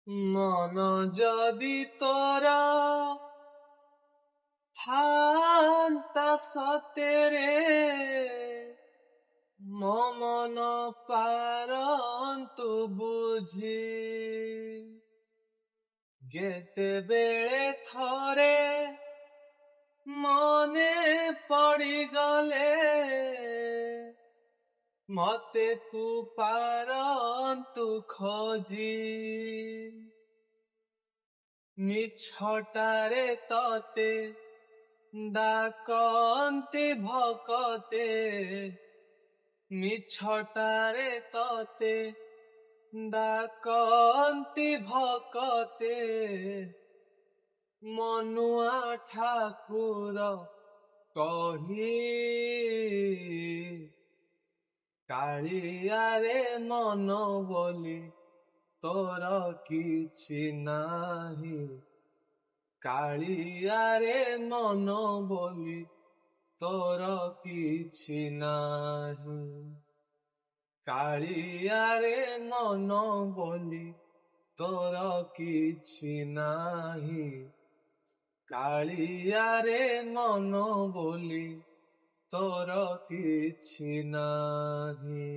মন যদি তোরা থান্তা সতেরে মন ପାରନ୍ତୁ ବୁଝି କେତେବେଳେ ଥରେ ମନେ ପଡ଼ିଗଲେ ମତେ ତୁ ପାରନ୍ତୁ ଖୋଜି ମିଛଟାରେ ତତେ ଡାକନ୍ତି ଭକତେ ମିଛଟାରେ ତତେ ଡାକନ୍ତି ଭକତେ ମନୁଆ ଠାକୁର କହି କାଳିଆରେ ମନ ବୋଲି ତୋର କିଛି ନାହିଁ କାଳିଆରେ ମନ ବୋଲି ତୋର କିଛି ନାହିଁ କାଳିଆରେ ମନ ବୋଲି ତୋର କିଛି ନାହିଁ କାଳିଆରେ ମନ ବୋଲି ତୋର କିଛି ନାହିଁ।